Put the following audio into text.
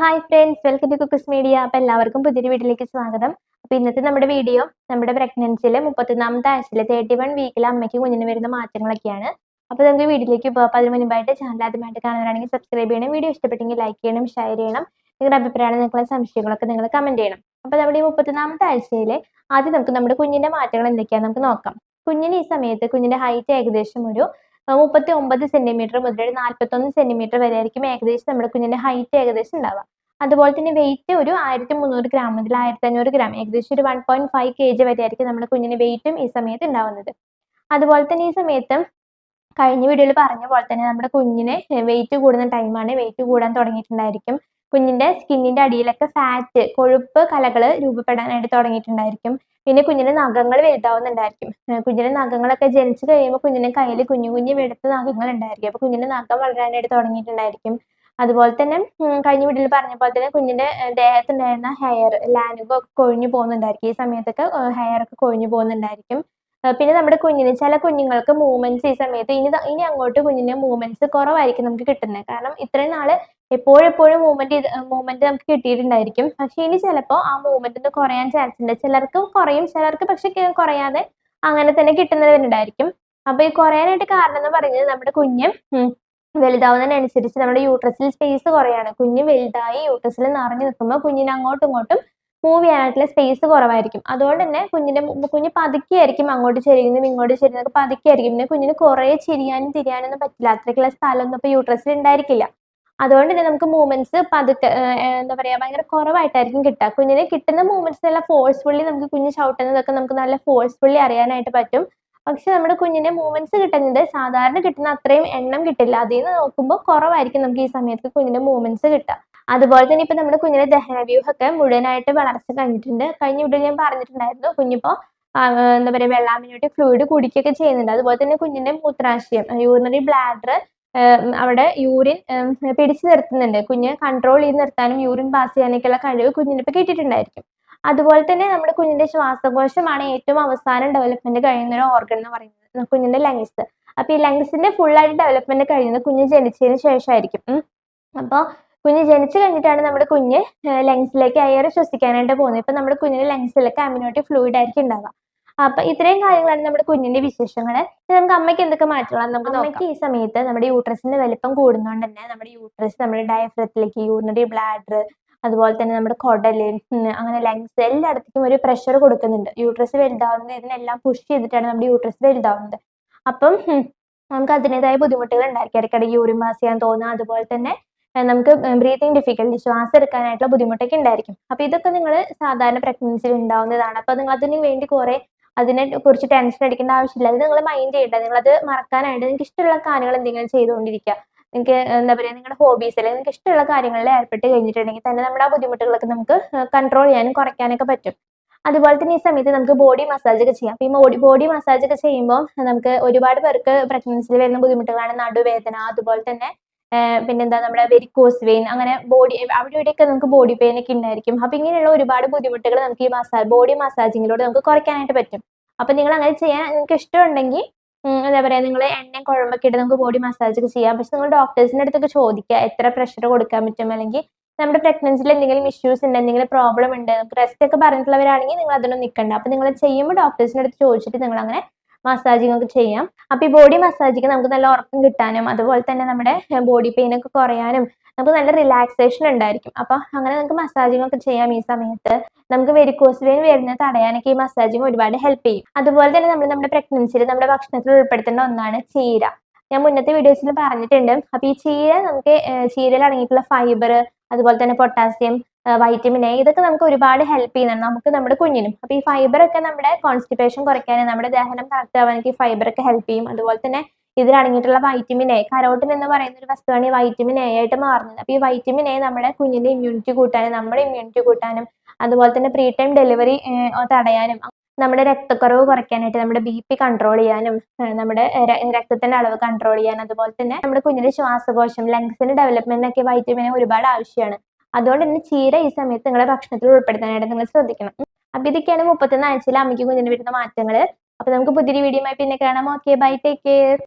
Hi friends, welcome to കുക്കസ് media. അപ്പോൾ എല്ലാവർക്കും പുതിയൊരു വീഡിയോയിലേക്ക് സ്വാഗതം. അപ്പോൾ ഇന്നത്തെ നമ്മുടെ വീഡിയോ നമ്മുടെ പ്രഗ്നൻസിയിലെ 31ാമത്തെ ആഴ്ചയിലെ 31 വീക്കിലെ അമ്മയ്ക്ക് കുഞ്ഞിന് വരുന്ന മാറ്റങ്ങളൊക്കെയാണ്. അപ്പോൾ നമുക്ക് വീഡിയോയിലേക്ക് പോകാം. അപ്പോൾ അതിന് മുൻപായിട്ട് ചാനൽ ആദ്യമായിട്ട് കാണുന്നവരാണെങ്കിൽ സബ്സ്ക്രൈബ് ചെയ്യണം, വീഡിയോ ഇഷ്ടപ്പെട്ടെങ്കിൽ ലൈക്ക് ചെയ്യണം, ഷെയർ ചെയ്യണം, നിങ്ങളുടെ അഭിപ്രായമാണ്, നിങ്ങളുടെ സംശയങ്ങളൊക്കെ നിങ്ങൾ കമൻറ്റ് ചെയ്യണം. അപ്പോൾ നമ്മുടെ ഈ 31ാമത്തെ ആഴ്ചയിലെ ആദ്യം നമുക്ക് നമ്മുടെ കുഞ്ഞിൻ്റെ മാറ്റങ്ങൾ എന്തൊക്കെയാണെന്ന് നമുക്ക് നോക്കാം. കുഞ്ഞിന് ഈ സമയത്ത് കുഞ്ഞിൻ്റെ ഹൈറ്റ് ഏകദേശം ഒരു 39 സെന്റിമീറ്റർ മുതൽ 41 സെന്റിമീറ്റർ വരെ ആയിരിക്കും ഏകദേശം നമ്മുടെ കുഞ്ഞിന്റെ ഹൈറ്റ് ഏകദേശം ഉണ്ടാവുക. അതുപോലെ തന്നെ വെയിറ്റ് ഒരു 1300 ഗ്രാം മുതൽ 1500 ഗ്രാം, ഏകദേശം ഒരു 1.5 kg വരെ ആയിരിക്കും നമ്മുടെ കുഞ്ഞിന്റെ വെയിറ്റും ഈ സമയത്ത് ഉണ്ടാവുന്നത്. അതുപോലെ തന്നെ ഈ സമയത്ത് കഴിഞ്ഞ വീഡിയോയിൽ പറഞ്ഞ പോലെ തന്നെ നമ്മുടെ കുഞ്ഞിന് വെയിറ്റ് കൂടുന്ന ടൈമാണ്, വെയിറ്റ് കൂടാൻ തുടങ്ങിയിട്ടുണ്ടായിരിക്കും. കുഞ്ഞിന്റെ സ്കിന്നിന്റെ അടിയിലൊക്കെ ഫാറ്റ്, കൊഴുപ്പ് കലകൾ രൂപപ്പെടാനായിട്ട് തുടങ്ങിയിട്ടുണ്ടായിരിക്കും. പിന്നെ കുഞ്ഞിന്റെ നഖങ്ങൾ വലുതാവുന്നുണ്ടായിരിക്കും. കുഞ്ഞിന്റെ നഖങ്ങളൊക്കെ ജനിച്ചു കഴിയുമ്പോൾ കുഞ്ഞിന്റെ കയ്യിൽ കുഞ്ഞു കുഞ്ഞു വെളുത്ത നഖങ്ങൾ ഉണ്ടായിരിക്കും. അപ്പോൾ കുഞ്ഞിന്റെ നഖം വളരാനായിട്ട് തുടങ്ങിയിട്ടുണ്ടായിരിക്കും. അതുപോലെ തന്നെ കഴിഞ്ഞ വീഡിയോയിൽ പറഞ്ഞ പോലെ തന്നെ കുഞ്ഞിന്റെ ദേഹത്തുണ്ടായിരുന്ന ഹെയർ ലാനുകൊക്കെ കൊഴിഞ്ഞു പോകുന്നുണ്ടായിരിക്കും. ഈ സമയത്തൊക്കെ ഹെയർ ഒക്കെ കൊഴിഞ്ഞു പോകുന്നുണ്ടായിരിക്കും. പിന്നെ നമ്മുടെ കുഞ്ഞിന് ചില കുഞ്ഞുങ്ങൾക്ക് മൂവ്മെന്റ്സ് ഈ സമയത്ത് ഇനി അങ്ങോട്ട് കുഞ്ഞിന് മൂവ്മെന്റ്സ് കുറവായിരിക്കും നമുക്ക് കിട്ടുന്നത്. കാരണം ഇത്രയും നാള് എപ്പോഴും മൂവ്മെന്റ് നമുക്ക് കിട്ടിയിട്ടുണ്ടായിരിക്കും. പക്ഷെ ഇനി ചിലപ്പോൾ ആ മൂവ്മെന്റ് ഒന്ന് കുറയാൻ ചാൻസ് ഉണ്ട്. ചിലർക്ക് കുറയും, ചിലർക്ക് പക്ഷെ കുറയാതെ അങ്ങനെ തന്നെ കിട്ടുന്നവരുണ്ടായിരിക്കും. അപ്പൊ ഈ കുറയാനായിട്ട് കാരണം എന്ന് പറയുന്നത് നമ്മുടെ കുഞ്ഞ് വലുതാവുന്നതിനനുസരിച്ച് നമ്മുടെ യൂട്രസിൽ സ്പേസ് കുറയാണ്. കുഞ്ഞ് വലുതായി യൂട്രസിൽ നിറഞ്ഞു നിൽക്കുമ്പോൾ കുഞ്ഞിന് അങ്ങോട്ടും ഇങ്ങോട്ടും മൂവ് ചെയ്യാനായിട്ടുള്ള സ്പേസ് കുറവായിരിക്കും. അതുകൊണ്ട് തന്നെ കുഞ്ഞ് പതുക്കെയായിരിക്കും അങ്ങോട്ട് ചെരിയുന്നതും ഇങ്ങോട്ട് ചെരിയുന്നതൊക്കെ പതുക്കെയായിരിക്കും. പിന്നെ കുഞ്ഞിന് കുറേ ചിരിയാനും തിരിയാനൊന്നും പറ്റില്ല. അത്രയ്ക്കുള്ള സ്ഥലമൊന്നും ഇപ്പോൾ യൂട്രസിൽ ഉണ്ടായിരിക്കില്ല. അതുകൊണ്ട് തന്നെ നമുക്ക് മൂവ്മെന്റ്സ് പതുക്കെ എന്താ പറയുക ഭയങ്കര കുറവായിട്ടായിരിക്കും കിട്ടുക. കുഞ്ഞിന് കിട്ടുന്ന മൂവ്മെന്റ്സ് നല്ല ഫോഴ്സ്ഫുള്ളി നമുക്ക് കുഞ്ഞ് ചവിട്ടുന്നതൊക്കെ നമുക്ക് നല്ല ഫോഴ്സ്ഫുള്ളി അറിയാനായിട്ട് പറ്റും. പക്ഷെ നമ്മുടെ കുഞ്ഞിന്റെ മൂവ്മെന്റ്സ് കിട്ടുന്നത് സാധാരണ കിട്ടുന്ന അത്രയും എണ്ണം കിട്ടില്ല. അതിൽ നിന്ന് നോക്കുമ്പോൾ കുറവായിരിക്കും നമുക്ക് ഈ സമയത്ത് കുഞ്ഞിന്റെ മൂവ്മെന്റ്സ് കിട്ടുക. അതുപോലെ തന്നെ ഇപ്പൊ നമ്മുടെ കുഞ്ഞിന്റെ ദഹനവ്യൂഹമൊക്കെ മുഴുവനായിട്ട് വളർച്ച കഴിഞ്ഞിട്ടുണ്ട്. കഴിഞ്ഞ വീഡിയോയിൽ ഞാൻ പറഞ്ഞിട്ടുണ്ടായിരുന്നു കുഞ്ഞിപ്പോ എന്താ പറയുക വെള്ളാമ്പിനോട്ട് ഫ്ലൂയിഡ് കുടിക്കുകയൊക്കെ ചെയ്യുന്നുണ്ട്. അതുപോലെ തന്നെ കുഞ്ഞിന്റെ മൂത്രാശയം യൂറിനറി ബ്ലാഡർ അവിടെ യൂറിൻ പിടിച്ചു നിർത്തുന്നുണ്ട്. കുഞ്ഞ് കൺട്രോൾ ചെയ്ത് നിർത്താനും യൂറിൻ പാസ് ചെയ്യാനൊക്കെയുള്ള കഴിവ് കുഞ്ഞിന് ഇപ്പൊ കിട്ടിയിട്ടുണ്ടായിരിക്കും. അതുപോലെ തന്നെ നമ്മുടെ കുഞ്ഞിന്റെ ശ്വാസകോശമാണ് ഏറ്റവും അവസാനം ഡെവലപ്മെന്റ് കഴിയുന്ന ഒരു ഓർഗൻ എന്ന് പറയുന്നത് കുഞ്ഞിന്റെ ലങ്സ്. അപ്പൊ ഈ ലങ്സിന്റെ ഫുൾ ആയിട്ട് ഡെവലപ്മെന്റ് കഴിയുന്നത് കുഞ്ഞ് ജനിച്ചതിന് ശേഷമായിരിക്കും. അപ്പോൾ കുഞ്ഞ് ജനിച്ചു കഴിഞ്ഞിട്ടാണ് നമ്മുടെ കുഞ്ഞ് ലങ്സിലേക്ക് എയർ ശ്വസിക്കാനായിട്ട് പോകുന്നത്. ഇപ്പൊ നമ്മുടെ കുഞ്ഞിന്റെ ലങ്സിലൊക്കെ അമിനോട്ടിക് ഫ്ലൂയിഡ് ആയിരിക്കും ഉണ്ടാവുക. അപ്പൊ ഇത്രയും കാര്യങ്ങളാണ് നമ്മുടെ കുഞ്ഞിന്റെ വിശേഷങ്ങള്. നമുക്ക് അമ്മയ്ക്ക് എന്തൊക്കെ മാറ്റങ്ങളാണ് നമുക്ക് അമ്മയ്ക്ക് ഈ സമയത്ത് നമ്മുടെ യൂട്രസിന്റെ വലിപ്പം കൂടുന്നതുകൊണ്ട് തന്നെ നമ്മുടെ യൂട്രസ് നമ്മുടെ ഡയഫ്രത്തിലേക്ക് യൂറിനറി ബ്ലാഡർ അതുപോലെ തന്നെ നമ്മുടെ കുടല് അങ്ങനെ ലങ്സ് എല്ലായിടത്തേക്കും ഒരു പ്രഷർ കൊടുക്കുന്നുണ്ട്. യൂട്രസ് വലുതാവുന്നത് ഇതിനെല്ലാം പുഷ് ചെയ്തിട്ടാണ് നമ്മുടെ യൂട്രസ് വലുതാവുന്നത്. അപ്പം നമുക്ക് അതിൻ്റെതായ ബുദ്ധിമുട്ടുകൾ ഉണ്ടായിരിക്കും. ഇടയ്ക്കിടയ്ക്ക് യൂറിൻ പാസ് ചെയ്യാൻ തോന്നുക, അതുപോലെ തന്നെ നമുക്ക് ബ്രീത്തിങ് ഡിഫിക്കൽറ്റി, ശ്വാസം എടുക്കാനായിട്ടുള്ള ബുദ്ധിമുട്ടൊക്കെ ഉണ്ടായിരിക്കും. അപ്പൊ ഇതൊക്കെ നിങ്ങൾ സാധാരണ പ്രഗ്നൻസിയിൽ ഉണ്ടാവുന്നതാണ്. അപ്പൊ നിങ്ങൾ അതിന് വേണ്ടി അതിനെ കുറിച്ച് ടെൻഷൻ അടിക്കേണ്ട ആവശ്യമില്ല. അത് നിങ്ങൾ മൈൻഡ് ചെയ്യേണ്ട, നിങ്ങളത് മറക്കാനായിട്ട് നിങ്ങൾക്ക് ഇഷ്ടമുള്ള കാര്യങ്ങൾ എന്തെങ്കിലും ചെയ്തുകൊണ്ടിരിക്കുക. നിങ്ങൾക്ക് എന്താ പറയുക നിങ്ങളുടെ ഹോബീസ് അല്ലെങ്കിൽ നിങ്ങൾക്ക് ഇഷ്ടമുള്ള കാര്യങ്ങളിൽ ഏർപ്പെട്ട് കഴിഞ്ഞിട്ടുണ്ടെങ്കിൽ തന്നെ നമ്മുടെ ആ ബുദ്ധിമുട്ടുകളൊക്കെ നമുക്ക് കൺട്രോൾ ചെയ്യാനും കുറയ്ക്കാനൊക്കെ പറ്റും. അതുപോലെ തന്നെ ഈ സമയത്ത് നമുക്ക് ബോഡി മസാജ് ഒക്കെ ചെയ്യാം. ഈ ബോഡി മസാജ് ഒക്കെ ചെയ്യുമ്പോൾ നമുക്ക് ഒരുപാട് പേർക്ക് പ്രഗ്നൻസിയിൽ വരുന്ന ബോഡിമുട്ടുകളാണ് നടുവേദന, അതുപോലെ തന്നെ പിന്നെന്താ നമ്മുടെ വെരിക്കോസ് വെയിൻ, അങ്ങനെ അവിടെ ഇവിടെയൊക്കെ നമുക്ക് ബോഡി പെയിൻ ഒക്കെ ഉണ്ടായിരിക്കും. അപ്പൊ ഇങ്ങനെയുള്ള ഒരുപാട് ബുദ്ധിമുട്ടുകൾ നമുക്ക് ഈ ബോഡി മസാജിങ്ങിലൂടെ നമുക്ക് കുറയ്ക്കാനായിട്ട് പറ്റും. അപ്പൊ നിങ്ങൾ അങ്ങനെ ചെയ്യാൻ നിങ്ങൾക്ക് ഇഷ്ടമുണ്ടെങ്കിൽ എന്താ പറയാ നിങ്ങൾ എണ്ണയും കുഴമ്പൊക്കെ ഇട്ട് നമുക്ക് ബോഡി മസാജ് ഒക്കെ ചെയ്യാം. പക്ഷെ നിങ്ങൾ ഡോക്ടേഴ്സിന്റെ അടുത്തൊക്കെ ചോദിക്കുക എത്ര പ്രഷർ കൊടുക്കാൻ പറ്റും, അല്ലെങ്കിൽ നമ്മുടെ പ്രഗ്നൻസിയിൽ എന്തെങ്കിലും ഇഷ്യൂസ് ഉണ്ട്, എന്തെങ്കിലും പ്രോബ്ലം ഉണ്ട്, റെസ്റ്റ് ഒക്കെ പറഞ്ഞിട്ടുള്ളവരാണെങ്കിൽ നിങ്ങൾ അതിനൊന്നും നിൽക്കണ്ട. അപ്പൊ നിങ്ങൾ ചെയ്യുമ്പോൾ ഡോക്ടേഴ്സിന്റെ അടുത്ത് ചോദിച്ചിട്ട് നിങ്ങൾ അങ്ങനെ മസാജിങ് ഒക്കെ ചെയ്യാം. അപ്പൊ ഈ ബോഡി മസാജിക്ക് നമുക്ക് നല്ല ഉറക്കം കിട്ടാനും അതുപോലെ തന്നെ നമ്മുടെ ബോഡി പെയിൻ ഒക്കെ കുറയാനും നമുക്ക് നല്ല റിലാക്സേഷൻ ഉണ്ടായിരിക്കും. അപ്പൊ അങ്ങനെ നമുക്ക് മസാജിങ് ഒക്കെ ചെയ്യാം. ഈ സമയത്ത് നമുക്ക് വെരിക്കോസ് വെയിൻ വരുന്നത് തടയാനൊക്കെ ഈ മസാജിങ് ഒരുപാട് ഹെൽപ്പ് ചെയ്യും. അതുപോലെ തന്നെ നമ്മുടെ പ്രഗ്നൻസിയിൽ നമ്മുടെ ഭക്ഷണത്തിൽ ഉൾപ്പെടുത്തേണ്ട ഒന്നാണ് ചീര. ഞാൻ മുന്നത്തെ വീഡിയോസിൽ പറഞ്ഞിട്ടുണ്ട്. അപ്പൊ ഈ ചീര നമുക്ക് ചീരയിൽ അടങ്ങിയിട്ടുള്ള ഫൈബർ, അതുപോലെ തന്നെ പൊട്ടാസ്യം, വൈറ്റമിൻ എ, ഇതൊക്കെ നമുക്ക് ഒരുപാട് ഹെൽപ്പ് ചെയ്യുന്നുണ്ട് നമുക്ക് നമ്മുടെ കുഞ്ഞിനും. അപ്പൊ ഈ ഫൈബർ ഒക്കെ നമ്മുടെ കോൺസ്റ്റിപ്പേഷൻ കുറയ്ക്കാനും നമ്മുടെ ദഹനം കറക്റ്റ് ആവാനൊക്കെ ഈ ഫൈബർ ഒക്കെ ഹെൽപ്പ് ചെയ്യും. അതുപോലെ തന്നെ ഇതിൽ അടങ്ങിയിട്ടുള്ള വൈറ്റമിൻ എ, കരോട്ടിൻ എന്ന് പറയുന്ന ഒരു വസ്തുവാണ് ഈ വൈറ്റമിൻ എ ആയിട്ട് മാറുന്നത്. അപ്പൊ ഈ വൈറ്റമിൻ എ നമ്മുടെ കുഞ്ഞിന്റെ ഇമ്മ്യൂണിറ്റി കൂട്ടാനും നമ്മുടെ ഇമ്മ്യൂണിറ്റി കൂട്ടാനും അതുപോലെ തന്നെ പ്രീ ടൈം ഡെലിവറി തടയാനും നമ്മുടെ രക്തക്കുറവ് കുറയ്ക്കാനായിട്ട് നമ്മുടെ BP കൺട്രോൾ ചെയ്യാനും നമ്മുടെ രക്തത്തിന്റെ അളവ് കൺട്രോൾ ചെയ്യാൻ, അതുപോലെ തന്നെ നമ്മുടെ കുഞ്ഞിന്റെ ശ്വാസകോശം ലങ്സിന്റെ ഡെവലപ്മെന്റിനൊക്കെ വൈറ്റമിൻ ഒരുപാട് ആവശ്യമാണ്. അതുകൊണ്ട് തന്നെ ചീര ഈ സമയത്ത് നിങ്ങളുടെ ഭക്ഷണത്തിൽ ഉൾപ്പെടുത്താനായിട്ട് നിങ്ങൾ ശ്രദ്ധിക്കണം. അപ്പൊ ഇതൊക്കെയാണ് 31 ആഴ്ചയിൽ അമ്മയ്ക്ക് കുഞ്ഞിന് വരുന്ന മാറ്റങ്ങൾ. അപ്പൊ നമുക്ക് പുതിയൊരു വീഡിയോ ആയി പിന്നെ കാണാം. Okay, bye, take care.